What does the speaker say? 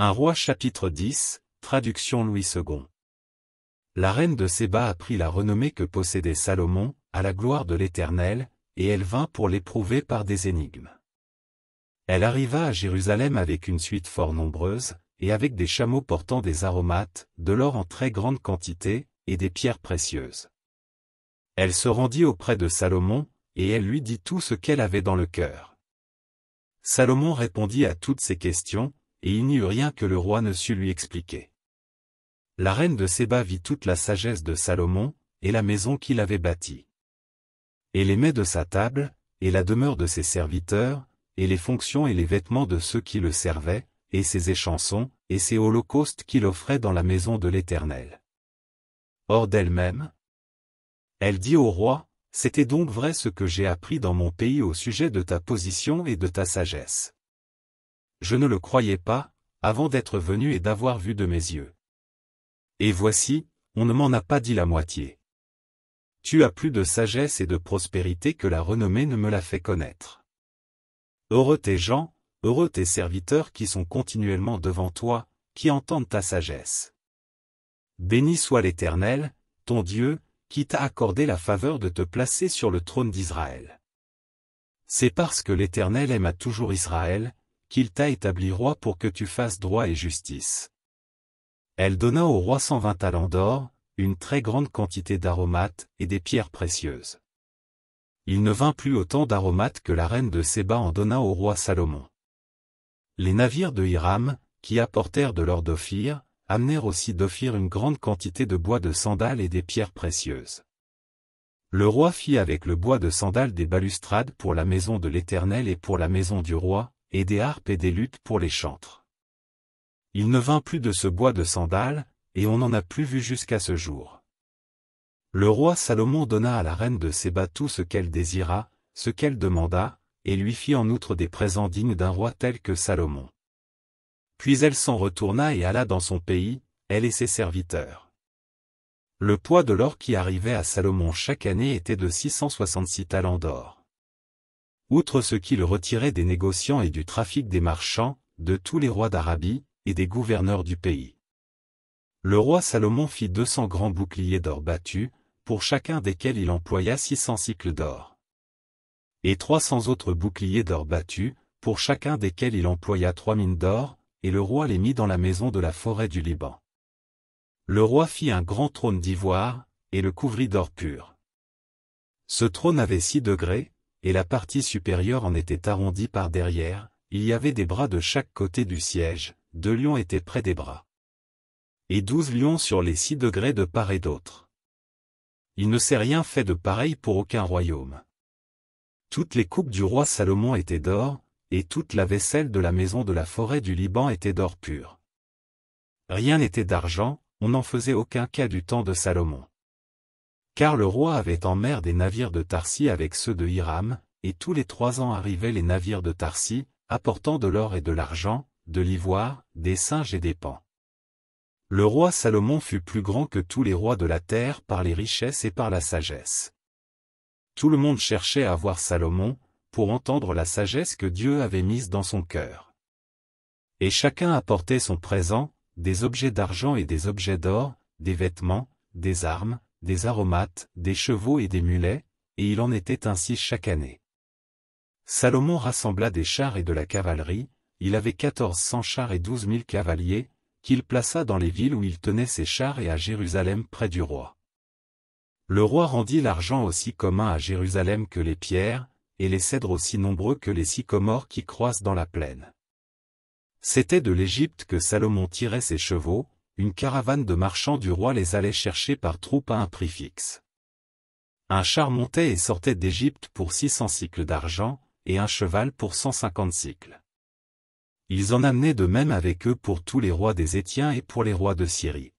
Un roi chapitre 10, traduction Louis II. La reine de Séba apprit la renommée que possédait Salomon, à la gloire de l'Éternel, et elle vint pour l'éprouver par des énigmes. Elle arriva à Jérusalem avec une suite fort nombreuse, et avec des chameaux portant des aromates, de l'or en très grande quantité, et des pierres précieuses. Elle se rendit auprès de Salomon, et elle lui dit tout ce qu'elle avait dans le cœur. Salomon répondit à toutes ses questions, et il n'y eut rien que le roi ne sût lui expliquer. La reine de Séba vit toute la sagesse de Salomon, et la maison qu'il avait bâtie. Et les mets de sa table, et la demeure de ses serviteurs, et les fonctions et les vêtements de ceux qui le servaient, et ses échansons, et ses holocaustes qu'il offrait dans la maison de l'Éternel. Hors d'elle-même, elle dit au roi, « C'était donc vrai ce que j'ai appris dans mon pays au sujet de ta position et de ta sagesse. Je ne le croyais pas, avant d'être venu et d'avoir vu de mes yeux. Et voici, on ne m'en a pas dit la moitié. Tu as plus de sagesse et de prospérité que la renommée ne me l'a fait connaître. Heureux tes gens, heureux tes serviteurs qui sont continuellement devant toi, qui entendent ta sagesse. Béni soit l'Éternel, ton Dieu, qui t'a accordé la faveur de te placer sur le trône d'Israël. C'est parce que l'Éternel aime à toujours Israël, qu'il t'a établi roi pour que tu fasses droit et justice. » Elle donna au roi 120 talents d'or, une très grande quantité d'aromates et des pierres précieuses. Il ne vint plus autant d'aromates que la reine de Séba en donna au roi Salomon. Les navires de Hiram, qui apportèrent de l'or d'Ophir, amenèrent aussi d'Ophir une grande quantité de bois de sandal et des pierres précieuses. Le roi fit avec le bois de sandal des balustrades pour la maison de l'Éternel et pour la maison du roi, et des harpes et des luttes pour les chantres. Il ne vint plus de ce bois de sandal, et on n'en a plus vu jusqu'à ce jour. Le roi Salomon donna à la reine de Séba tout ce qu'elle désira, ce qu'elle demanda, et lui fit en outre des présents dignes d'un roi tel que Salomon. Puis elle s'en retourna et alla dans son pays, elle et ses serviteurs. Le poids de l'or qui arrivait à Salomon chaque année était de 666 talents d'or. Outre ce qu'il retirait des négociants et du trafic des marchands, de tous les rois d'Arabie, et des gouverneurs du pays. Le roi Salomon fit 200 grands boucliers d'or battus, pour chacun desquels il employa 600 cycles d'or. Et 300 autres boucliers d'or battus, pour chacun desquels il employa 3 mines d'or, et le roi les mit dans la maison de la forêt du Liban. Le roi fit un grand trône d'ivoire, et le couvrit d'or pur. Ce trône avait 6 degrés, et la partie supérieure en était arrondie par derrière, il y avait des bras de chaque côté du siège, 2 lions étaient près des bras. Et 12 lions sur les 6 degrés de part et d'autre. Il ne s'est rien fait de pareil pour aucun royaume. Toutes les coupes du roi Salomon étaient d'or, et toute la vaisselle de la maison de la forêt du Liban était d'or pur. Rien n'était d'argent, on n'en faisait aucun cas du temps de Salomon. Car le roi avait en mer des navires de Tarsis avec ceux de Hiram, et tous les 3 ans arrivaient les navires de Tarsis, apportant de l'or et de l'argent, de l'ivoire, des singes et des paons. Le roi Salomon fut plus grand que tous les rois de la terre par les richesses et par la sagesse. Tout le monde cherchait à voir Salomon, pour entendre la sagesse que Dieu avait mise dans son cœur. Et chacun apportait son présent, des objets d'argent et des objets d'or, des vêtements, des armes, des aromates, des chevaux et des mulets, et il en était ainsi chaque année. Salomon rassembla des chars et de la cavalerie, il avait 1400 chars et 12 000 cavaliers, qu'il plaça dans les villes où il tenait ses chars et à Jérusalem près du roi. Le roi rendit l'argent aussi commun à Jérusalem que les pierres, et les cèdres aussi nombreux que les sycomores qui croissent dans la plaine. C'était de l'Égypte que Salomon tirait ses chevaux, une caravane de marchands du roi les allait chercher par troupes à un prix fixe. Un char montait et sortait d'Égypte pour 600 cycles d'argent, et un cheval pour 150 cycles. Ils en amenaient de même avec eux pour tous les rois des Hétiens et pour les rois de Syrie.